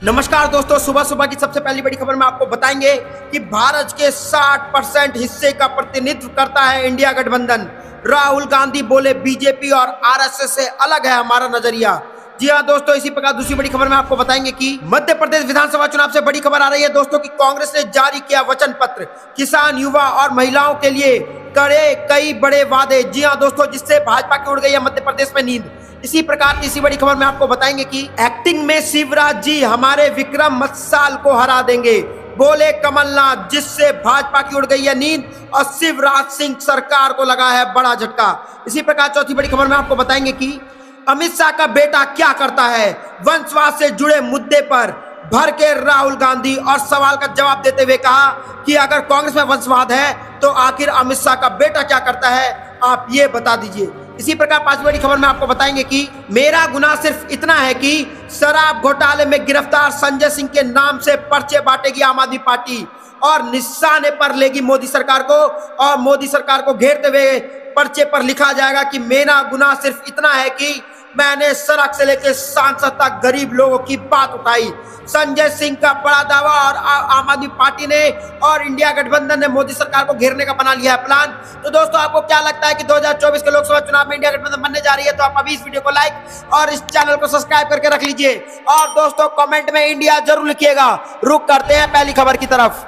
नमस्कार दोस्तों, सुबह सुबह की सबसे पहली बड़ी खबर में आपको बताएंगे कि भारत के 60% हिस्से का प्रतिनिधित्व करता है इंडिया गठबंधन। राहुल गांधी बोले बीजेपी और आरएसएस से अलग है हमारा नजरिया। जी हाँ दोस्तों, इसी प्रकार दूसरी बड़ी खबर में आपको बताएंगे कि मध्य प्रदेश विधानसभा चुनाव से बड़ी खबर आ रही है दोस्तों कि कांग्रेस ने जारी किया वचन पत्र, किसान, युवा और महिलाओं के लिए करे कई बड़े वादे। जी हाँ दोस्तों, जिससे भाजपा की उड़ गई है मध्य प्रदेश में नींद। इसी प्रकार की इसी बड़ी खबर में आपको बताएंगे कि एक्टिंग में शिवराज जी हमारे विक्रम मत्साल को हरा देंगे, बोले कमलनाथ, जिससे भाजपा की उड़ गई है नींद और शिवराज सिंह सरकार को लगा है बड़ा झटका। इसी प्रकार चौथी बड़ी खबर में आपको बताएंगे कि अमित शाह का बेटा क्या करता है, वंशवाद से जुड़े मुद्दे पर भर के राहुल गांधी और सवाल का जवाब देते हुए कहा कि अगर कांग्रेस में वंशवाद है तो आखिर अमित शाह का बेटा क्या करता है, आप ये बता दीजिए। इसी प्रकार पांचवी बड़ी खबर में आपको बताएंगे कि मेरा गुनाह सिर्फ इतना है कि शराब घोटाले में गिरफ्तार संजय सिंह के नाम से पर्चे बांटेगी आम आदमी पार्टी और निशाने पर लेगी मोदी सरकार को, और मोदी सरकार को घेरते हुए पर्चे पर लिखा जाएगा कि मेरा गुनाह सिर्फ इतना है कि मैंने सड़क से लेकर सांसद तक गरीब लोगों की बात उठाई। संजय सिंह का बड़ा दावा और आम आदमी पार्टी ने और इंडिया गठबंधन ने मोदी सरकार को घेरने का बना लिया है प्लान। तो दोस्तों, आपको क्या लगता है कि 2024 के लोकसभा चुनाव में इंडिया गठबंधन बनने जा रही है? तो आप अभी इस वीडियो को लाइक और इस चैनल को सब्सक्राइब करके रख लीजिए और दोस्तों कमेंट में इंडिया जरूर लिखिएगा। रुक करते हैं पहली खबर की तरफ।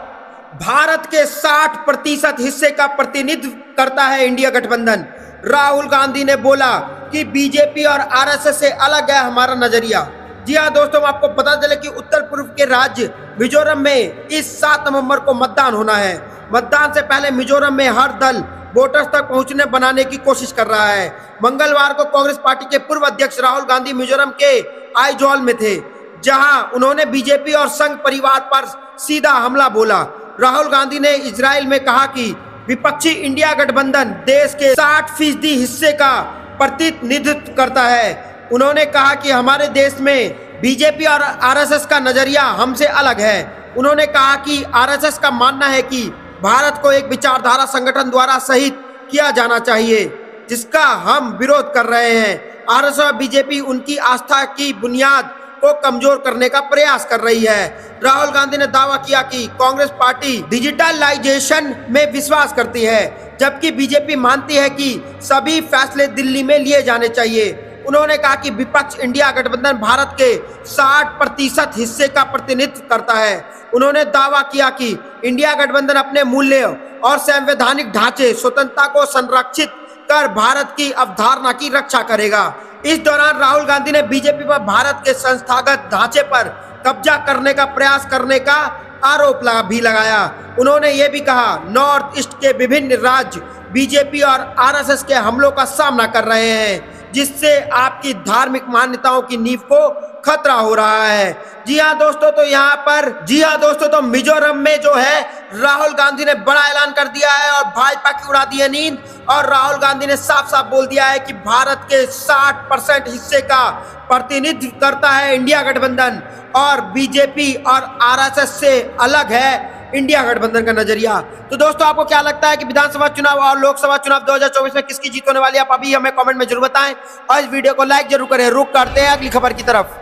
भारत के 60% हिस्से का प्रतिनिधित्व करता है इंडिया गठबंधन। राहुल गांधी ने बोला कि बीजेपी और आरएसएस से अलग है हमारा नजरिया। जी हाँ दोस्तों, आपको बता दें कि उत्तर पूर्व के राज्य मिजोरम में इस 7 नवंबर को मतदान होना है। मतदान से पहले मिजोरम में हर दल वोटर्स तक पहुंचने बनाने की कोशिश कर रहा है। मंगलवार को कांग्रेस पार्टी के पूर्व अध्यक्ष राहुल गांधी मिजोरम के आइजॉल में थे, जहां उन्होंने बीजेपी और संघ परिवार पर सीधा हमला बोला। राहुल गांधी ने इजराइल में कहा कि विपक्षी इंडिया गठबंधन देश के 60% हिस्से का प्रतिनिधित्व करता है। उन्होंने कहा कि हमारे देश में बीजेपी और आरएसएस का नजरिया हमसे अलग है। उन्होंने कहा कि आरएसएस का मानना है कि भारत को एक विचारधारा संगठन द्वारा शहीद किया जाना चाहिए, जिसका हम विरोध कर रहे हैं। आरएसएस और बीजेपी उनकी आस्था की बुनियाद को कमजोर करने का प्रयास कर रही है। राहुल गांधी ने दावा किया कि कांग्रेस पार्टी डिजिटलाइजेशन में विश्वास करती है, जबकि बीजेपी मानती है कि सभी फैसले दिल्ली में लिए जाने चाहिए। उन्होंने कहा कि विपक्ष इंडिया गठबंधन भारत के 60% हिस्से का प्रतिनिधित्व करता है। उन्होंने दावा किया कि इंडिया गठबंधन अपने मूल्य और संवैधानिक ढांचे स्वतंत्रता को संरक्षित कर भारत की अवधारणा की रक्षा करेगा। इस दौरान राहुल गांधी ने बीजेपी पर भारत के संस्थागत ढांचे पर कब्जा करने का प्रयास करने का आरोप भी लगाया। उन्होंने ये भी कहा, नॉर्थ ईस्ट के विभिन्न राज्य बीजेपी और आरएसएस के हमलों का सामना कर रहे हैं, जिससे आपकी धार्मिक मान्यताओं की नींव को खतरा हो रहा है। जी हाँ दोस्तों, तो मिजोरम में जो है राहुल गांधी ने बड़ा ऐलान कर दिया है और भाजपा की उड़ा दी है नींद। और राहुल गांधी ने साफ साफ बोल दिया है कि भारत के 60% हिस्से का प्रतिनिधित्व करता है इंडिया गठबंधन और बीजेपी और आरएसएस से अलग है इंडिया गठबंधन का नजरिया। तो दोस्तों, आपको क्या लगता है कि विधानसभा चुनाव और लोकसभा चुनाव 2024 में किसकी जीत होने वाली है? आप अभी हमें कमेंट में जरूर बताएं और इस वीडियो को लाइक जरूर करें। रुक करते हैं अगली खबर की तरफ।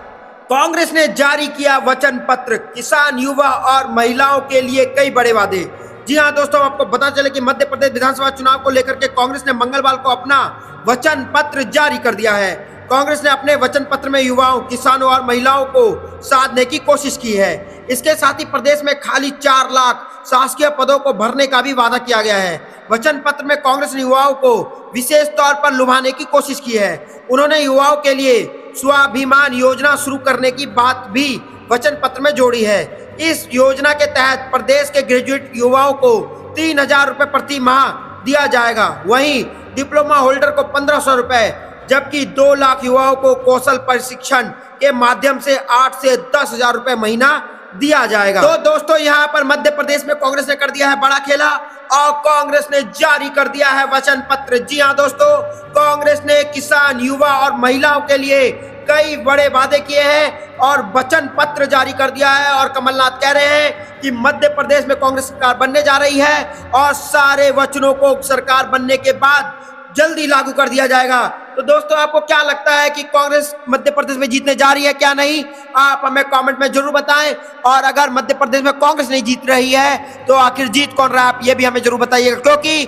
कांग्रेस ने जारी किया वचन पत्र, किसान, युवा और महिलाओं के लिए कई बड़े वादे। जी हाँ दोस्तों, आपको पता चले कि मध्य प्रदेश विधानसभा चुनाव को लेकर के कांग्रेस ने मंगलवार को अपना वचन पत्र जारी कर दिया है। कांग्रेस ने अपने वचन पत्र में युवाओं, किसानों और महिलाओं को साधने की कोशिश की है। इसके साथ ही प्रदेश में खाली 4 लाख शासकीय पदों को भरने का भी वादा किया गया है। वचन पत्र में कांग्रेस ने युवाओं को विशेष तौर पर लुभाने की कोशिश की है। उन्होंने युवाओं के लिए स्वाभिमान योजना शुरू करने की बात भी वचन पत्र में जोड़ी है। इस योजना के तहत प्रदेश के ग्रेजुएट युवाओं को 3,000 रुपये प्रति माह दिया जाएगा। वहीं डिप्लोमा होल्डर को 1,500 रुपये, जबकि 2 लाख युवाओं को कौशल प्रशिक्षण के माध्यम से 8 से 10,000 रुपये महीना दिया जाएगा। तो दोस्तों, यहाँ पर मध्य प्रदेश में कांग्रेस ने कर दिया है बड़ा खेला और कांग्रेस ने जारी कर दिया है वचन पत्र। जी हाँ दोस्तों, कांग्रेस ने किसान, युवा और महिलाओं के लिए कई बड़े वादे किए हैं और वचन पत्र जारी कर दिया है। और कमलनाथ कह रहे हैं कि मध्य प्रदेश में कांग्रेस सरकार बनने जा रही है और सारे वचनों को सरकार बनने के बाद जल्दी लागू कर दिया जाएगा। तो दोस्तों आपको क्या लगता है कि कांग्रेस मध्य प्रदेश में जीतने जा रही है क्या नहीं, आप हमें कमेंट में जरूर बताएं। और अगर मध्य प्रदेश में कांग्रेस नहीं जीत रही है तो आखिर जीत कौन रहा है, आप ये भी हमें जरूर बताइएगा। क्योंकि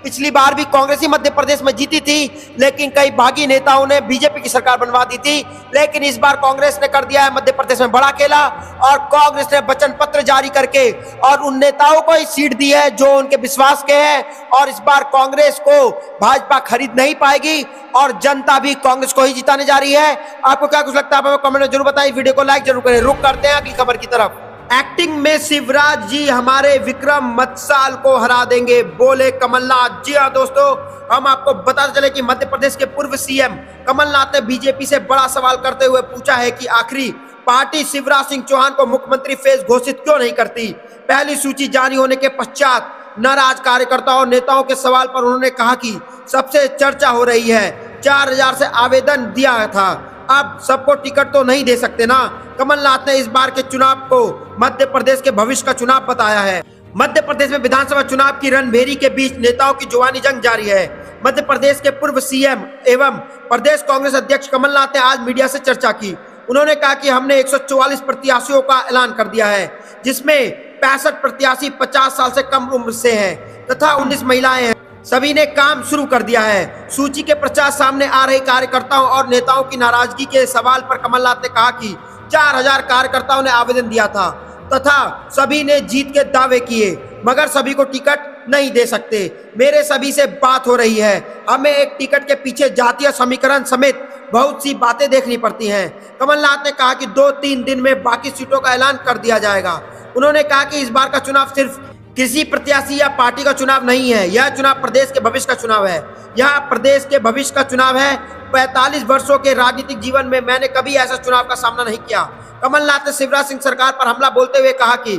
पिछली बार भी कांग्रेस ही मध्य प्रदेश में जीती थी, लेकिन कई भागी नेताओं ने बीजेपी की सरकार बनवा दी थी। लेकिन इस बार कांग्रेस ने कर दिया है मध्य प्रदेश में बड़ा खेला, और कांग्रेस ने वचन पत्र जारी करके और उन नेताओं को ही सीट दी है जो उनके विश्वास के हैं। और इस बार कांग्रेस को भाजपा खरीद नहीं पाएगी और जनता भी कांग्रेस को ही जिताने जा रही है। आपको क्या कुछ लगता है हमें कमेंट में जरूर बताइए। वीडियो को लाइक जरूर करें। रुक करते हैं अगली खबर की तरफ। एक्टिंग में शिवराज जी हमारे विक्रम मत्साल को हरा देंगे, बोले कमलनाथ। जी हाँ दोस्तों, हम आपको बताते चले कि मध्य प्रदेश के पूर्व सीएम कमलनाथ ने बीजेपी से बड़ा सवाल करते हुए पूछा है कि आखिरी पार्टी शिवराज सिंह चौहान को मुख्यमंत्री फेस घोषित क्यों नहीं करती। पहली सूची जारी होने के पश्चात नाराज कार्यकर्ताओं और नेताओं के सवाल पर उन्होंने कहा कि सबसे चर्चा हो रही है, 4000 से आवेदन दिया था, अब सबको टिकट तो नहीं दे सकते ना। कमलनाथ ने इस बार के चुनाव को मध्य प्रदेश के भविष्य का चुनाव बताया है। मध्य प्रदेश में विधानसभा चुनाव की रणभेरी के बीच नेताओं की जुबानी जंग जारी है। मध्य प्रदेश के पूर्व सीएम एवं प्रदेश कांग्रेस अध्यक्ष कमलनाथ ने आज मीडिया से चर्चा की। उन्होंने कहा कि हमने 144 प्रत्याशियों का ऐलान कर दिया है, जिसमें 65 प्रत्याशी 50 साल से कम उम्र से हैं तथा 19 महिलाएं हैं। सभी ने काम शुरू कर दिया है। सूची के पश्चात सामने आ रही कार्यकर्ताओं और नेताओं की नाराजगी के सवाल पर कमलनाथ ने कहा कि 4000 कार्यकर्ताओं ने आवेदन दिया था तथा सभी ने जीत के दावे किए, मगर सभी को टिकट नहीं दे सकते। मेरे सभी से बात हो रही है, हमें एक टिकट के पीछे जातीय समीकरण समेत बहुत सी बातें देखनी पड़ती हैं। कमलनाथ ने कहा कि 2-3 दिन में बाकी सीटों का ऐलान कर दिया जाएगा। उन्होंने कहा कि इस बार का चुनाव सिर्फ किसी प्रत्याशी या पार्टी का चुनाव नहीं है, यह चुनाव प्रदेश के भविष्य का चुनाव है। यह प्रदेश के भविष्य का चुनाव है। 45 वर्षों के राजनीतिक जीवन में मैंने कभी ऐसा चुनाव का सामना नहीं किया। कमलनाथ ने शिवराज सिंह सरकार पर हमला बोलते हुए कहा कि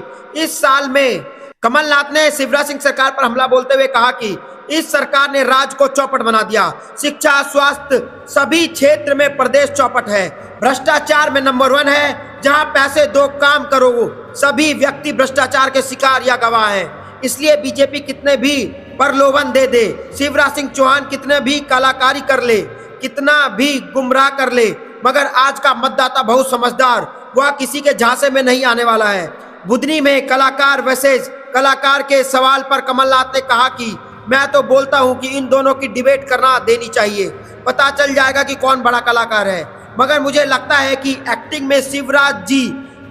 इस सरकार ने राज्य को चौपट बना दिया। शिक्षा, स्वास्थ्य, सभी क्षेत्र में प्रदेश चौपट है। भ्रष्टाचार में नंबर 1 है। जहां पैसे दो काम करो, सभी व्यक्ति भ्रष्टाचार के शिकार या गवाह हैं। इसलिए बीजेपी कितने भी प्रलोभन दे दे, शिवराज सिंह चौहान कितने भी कलाकारी कर ले, कितना भी गुमराह कर ले, मगर आज का मतदाता बहुत समझदार, वह किसी के झांसे में नहीं आने वाला है। बुधनी में कलाकार वर्सेस कलाकार के सवाल पर कमलनाथ ने कहा कि मैं तो बोलता हूं कि इन दोनों की डिबेट करना देनी चाहिए, पता चल जाएगा कि कौन बड़ा कलाकार है। मगर मुझे लगता है कि एक्टिंग में शिवराज जी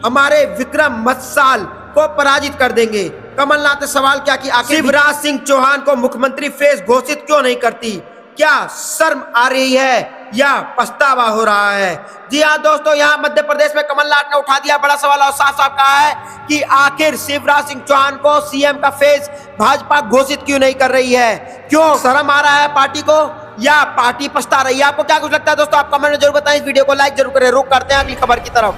हमारे विक्रम मत्साल को पराजित कर देंगे। कमलनाथ ने सवाल किया कि आखिर शिवराज सिंह चौहान को मुख्यमंत्री फेस घोषित क्यों नहीं करती, क्या शर्म आ रही है या पछतावा हो रहा है। जी हाँ दोस्तों, यहाँ मध्य प्रदेश में कमलनाथ ने उठा दिया बड़ा सवाल और साफ साफ कहा है कि आखिर शिवराज सिंह चौहान को सीएम का फेस भाजपा घोषित क्यों नहीं कर रही है। क्यों शर्म आ रहा है पार्टी को या पार्टी पछता रही है। आपको क्या कुछ लगता है दोस्तों, आप कमेंट में जरूर बताएं। इस वीडियो को लाइक जरूर करें। रुक करते हैं अगली खबर की तरफ।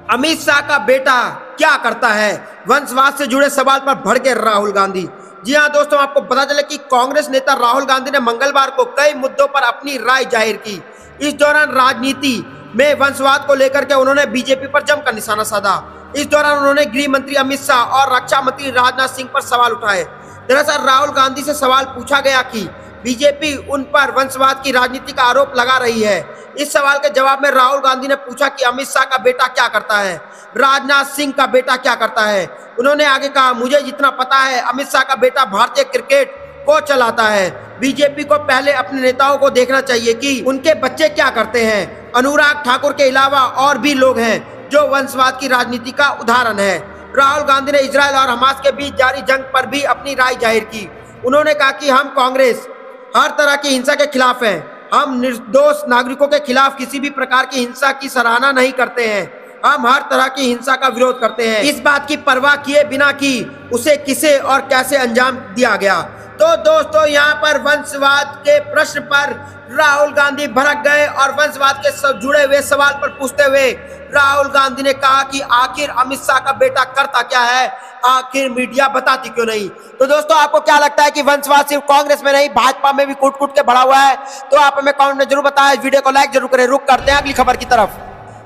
अमित शाह का बेटा क्या करता है, वंशवाद से जुड़े सवाल पर भड़के राहुल गांधी। जी हाँ दोस्तों, आपको पता चले कि कांग्रेस नेता राहुल गांधी ने मंगलवार को कई मुद्दों पर अपनी राय जाहिर की। इस दौरान राजनीति में वंशवाद को लेकर के उन्होंने बीजेपी पर जमकर निशाना साधा। इस दौरान उन्होंने गृह मंत्री अमित शाह और रक्षा मंत्री राजनाथ सिंह पर सवाल उठाए। दरअसल राहुल गांधी से सवाल पूछा गया कि बीजेपी उन पर वंशवाद की राजनीति का आरोप लगा रही है। इस सवाल के जवाब में राहुल गांधी ने पूछा कि अमित शाह का बेटा क्या करता है, राजनाथ सिंह का बेटा क्या करता है। उन्होंने आगे कहा, मुझे जितना पता है अमित शाह का बेटा भारतीय क्रिकेट को चलाता है। बीजेपी को पहले अपने नेताओं को देखना चाहिए कि उनके बच्चे क्या करते हैं। अनुराग ठाकुर के अलावा और भी लोग हैं जो वंशवाद की राजनीति का उदाहरण है। राहुल गांधी ने इजरायल और हमास के बीच जारी जंग पर भी अपनी राय जाहिर की। उन्होंने कहा कि हम कांग्रेस हर तरह की हिंसा के खिलाफ है। हम निर्दोष नागरिकों के खिलाफ किसी भी प्रकार की हिंसा की सराहना नहीं करते हैं। हम हर तरह की हिंसा का विरोध करते हैं, इस बात की परवाह किए बिना कि उसे किसे और कैसे अंजाम दिया गया। तो दोस्तों, यहाँ पर वंशवाद के प्रश्न पर राहुल गांधी भड़क गए और वंशवाद के जुड़े हुए सवाल पर पूछते हुए राहुल गांधी ने कहा कि आखिर अमित शाह का बेटा करता क्या है, आखिर मीडिया बताती क्यों नहीं। तो दोस्तों, आपको क्या लगता है कि वंशवाद सिर्फ कांग्रेस में नहीं भाजपा में भी कूट कूट के बढ़ा हुआ है? तो आप हमें कमेंट में जरूर बताएं। वीडियो को लाइक जरूर करें। रुक करते हैं अगली खबर की तरफ।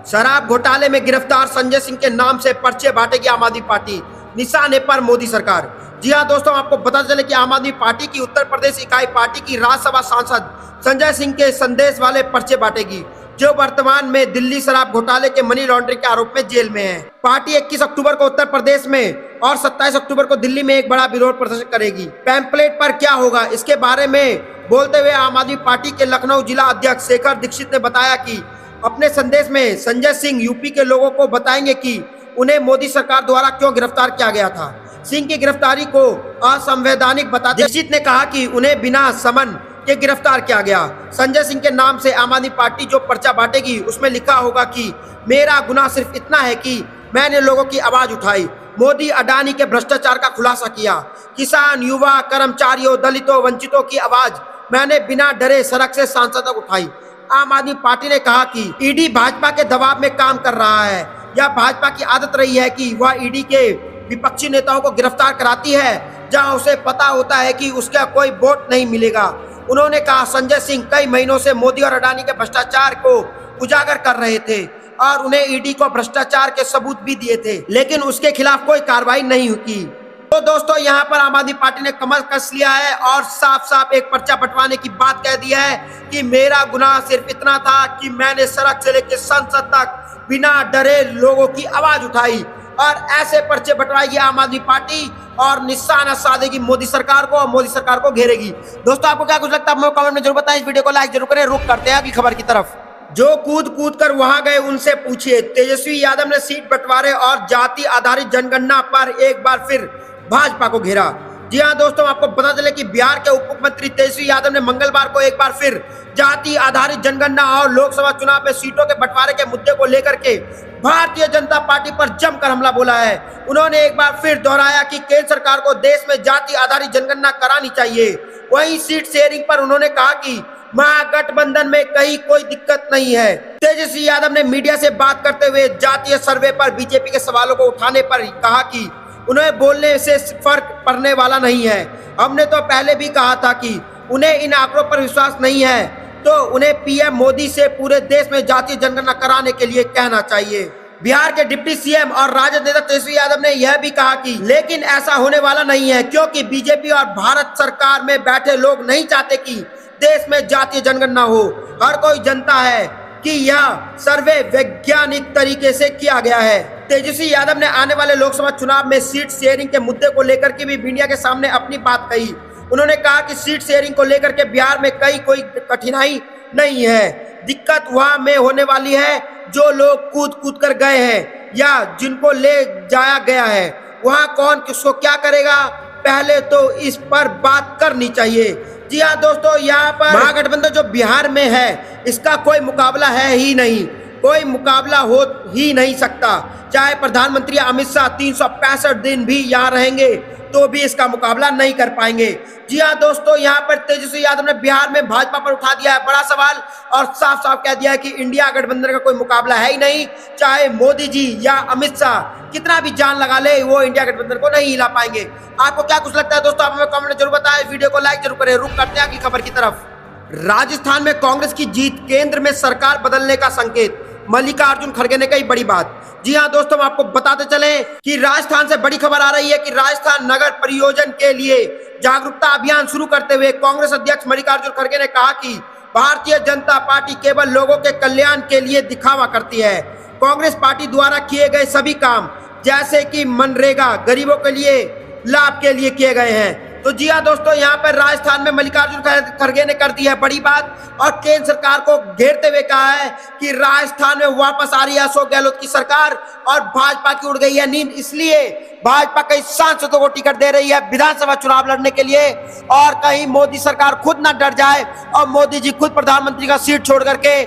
शराब घोटाले में गिरफ्तार संजय सिंह के नाम से पर्चे बांटेगी आम आदमी पार्टी, निशाने पर मोदी सरकार। जी हाँ दोस्तों, आपको बता चले कि आम आदमी पार्टी की उत्तर प्रदेश इकाई पार्टी की राज्यसभा सांसद संजय सिंह के संदेश वाले पर्चे बांटेगी, जो वर्तमान में दिल्ली शराब घोटाले के मनी लॉन्ड्रिंग के आरोप में जेल में है। पार्टी 21 अक्टूबर को उत्तर प्रदेश में और 27 अक्टूबर को दिल्ली में एक बड़ा विरोध प्रदर्शन करेगी। पैम्पलेट पर क्या होगा, इसके बारे में बोलते हुए आम आदमी पार्टी के लखनऊ जिला अध्यक्ष शेखर दीक्षित ने बताया कि अपने संदेश में संजय सिंह यूपी के लोगों को बताएंगे कि उन्हें मोदी सरकार द्वारा क्यों गिरफ्तार किया गया था। सिंह की गिरफ्तारी को असंवैधानिक बताते दीक्षित ने कहा कि उन्हें बिना समन के गिरफ्तार किया गया। संजय सिंह के नाम से आम आदमी पार्टी जो पर्चा बांटेगी उसमें लिखा होगा कि मेरा गुनाह सिर्फ इतना है कि मैंने लोगों की आवाज उठाई, मोदी अडानी के भ्रष्टाचार का खुलासा किया, किसान, युवा, कर्मचारियों, दलितों, वंचितों की आवाज मैंने बिना डरे सड़क से सांसद तक उठाई। आम आदमी पार्टी ने कहा कि ईडी भाजपा के दबाव में काम कर रहा है। यह भाजपा की आदत रही है कि वह ईडी के विपक्षी नेताओं को गिरफ्तार कराती है जहां उसे पता होता है कि उसका कोई वोट नहीं मिलेगा। उन्होंने कहा संजय सिंह कई महीनों से मोदी और अडानी के भ्रष्टाचार को उजागर कर रहे थे और उन्हें ईडी को भ्रष्टाचार के सबूत भी दिए थे, लेकिन उसके खिलाफ कोई कार्रवाई नहीं की। तो दोस्तों, यहाँ पर आम आदमी पार्टी ने कमर कस लिया है और साफ साफ एक पर्चा बंटवाने की बात कह दी है कि मेरा गुनाह सिर्फ इतना था कि मैंने सड़क से लेकर संसद तक बिना डरे लोगों की आवाज उठाई। और ऐसे पर्चे बंटवाएगी आम आदमी पार्टी और निशाना साधेगी मोदी सरकार को और मोदी सरकार को घेरेगी। दोस्तों, आपको क्या कुछ लगता है कमेंट में जरूर बताएं। इस वीडियो को लाइक जरूर करें। रुक करते हैं अगली खबर की तरफ। जो कूद कर वहां गए उनसे पूछिए, तेजस्वी यादव ने सीट बंटवारे और जाति आधारित जनगणना पर एक बार फिर भाजपा को घेरा। जी हाँ दोस्तों, आपको बता चले कि बिहार के उप मुख्यमंत्री तेजस्वी यादव ने मंगलवार को एक बार फिर जाति आधारित जनगणना और लोकसभा चुनाव में सीटों के बंटवारे के मुद्दे को लेकर के भारतीय जनता पार्टी पर जमकर हमला बोला है। उन्होंने एक बार फिर दोहराया कि केंद्र सरकार को देश में जाति आधारित जनगणना करानी चाहिए। वहीं सीट शेयरिंग पर उन्होंने कहा कि महागठबंधन में कहीं कोई दिक्कत नहीं है। तेजस्वी यादव ने मीडिया से बात करते हुए जातीय सर्वे पर बीजेपी के सवालों को उठाने पर कहा कि उन्हें बोलने से फर्क पड़ने वाला नहीं है। हमने तो पहले भी कहा था कि उन्हें इन आंकड़ों पर विश्वास नहीं है तो उन्हें पीएम मोदी से पूरे देश में जातीय जनगणना कराने के लिए कहना चाहिए। बिहार के डिप्टी सीएम और राजद नेता तेजस्वी यादव ने यह भी कहा कि लेकिन ऐसा होने वाला नहीं है, क्योंकि बीजेपी और भारत सरकार में बैठे लोग नहीं चाहते कि देश में जातीय जनगणना हो। हर कोई जानता है कि यह सर्वे वैज्ञानिक तरीके से किया गया है। तेजस्वी यादव ने आने वाले लोकसभा चुनाव में सीट शेयरिंग के मुद्दे को लेकर के भी मीडिया के सामने अपनी बात कही। उन्होंने कहा कि सीट शेयरिंग को लेकर के बिहार में कोई कठिनाई नहीं है। दिक्कत वहां में होने वाली है जो लोग कूद कर गए हैं या जिनको ले जाया गया है। वहां कौन किसको क्या करेगा, पहले तो इस पर बात करनी चाहिए। जी हाँ दोस्तों, यहाँ पर महागठबंधन जो बिहार में है इसका कोई मुकाबला है ही नहीं, कोई मुकाबला हो ही नहीं सकता। चाहे प्रधानमंत्री अमित शाह 365 दिन भी यहाँ रहेंगे तो भी इसका मुकाबला नहीं कर पाएंगे। जी हाँ दोस्तों, यहाँ पर तेजस्वी यादव ने बिहार में भाजपा पर उठा दिया है बड़ा सवाल और साफ साफ कह दिया है कि इंडिया गठबंधन का कोई मुकाबला है ही नहीं। चाहे मोदी जी या अमित शाह कितना भी जान लगा ले, वो इंडिया गठबंधन को नहीं हिला पाएंगे। आपको क्या कुछ लगता है दोस्तों, आप हमें कमेंट में जरूर बताएं। वीडियो को लाइक जरूर करें। रुक करते हैं अगली खबर की तरफ। राजस्थान में कांग्रेस की जीत, केंद्र में सरकार बदलने का संकेत, मल्लिकार्जुन खड़गे ने कही बड़ी बात। जी हाँ दोस्तों, हम आपको बताते चलें कि राजस्थान से बड़ी खबर आ रही है कि राजस्थान नगर परियोजन के लिए जागरूकता अभियान शुरू करते हुए कांग्रेस अध्यक्ष मल्लिकार्जुन खड़गे ने कहा कि भारतीय जनता पार्टी केवल लोगों के कल्याण के लिए दिखावा करती है। कांग्रेस पार्टी द्वारा किए गए सभी काम जैसे कि मनरेगा गरीबों के लिए लाभ के लिए किए गए हैं। तो जी हाँ दोस्तों, यहाँ पर राजस्थान में मल्लिकार्जुन खड़गे ने कर दी है बड़ी बात और केंद्र सरकार को घेरते हुए कहा है कि राजस्थान में वापस आ रही है अशोक गहलोत की सरकार और भाजपा की उड़ गई है नींद। इसलिए भाजपा कई सांसदों को टिकट दे रही है विधानसभा चुनाव लड़ने के लिए और कहीं मोदी सरकार खुद ना डर जाए और मोदी जी खुद प्रधानमंत्री का सीट छोड़ करके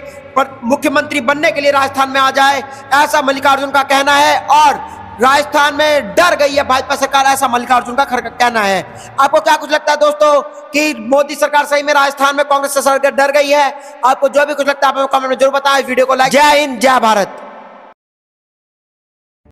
मुख्यमंत्री बनने के लिए राजस्थान में आ जाए, ऐसा मल्लिकार्जुन का कहना है। और राजस्थान में डर गई है भाजपा सरकार, ऐसा मल्लिकार्जुन का कहना है। आपको क्या कुछ लगता है दोस्तों कि मोदी सरकार सही में राजस्थान में कांग्रेस से डर गई है? आपको जो भी कुछ लगता है आप कमेंट में जरूर बताएं। वीडियो को लाइक। जय हिंद, जय भारत।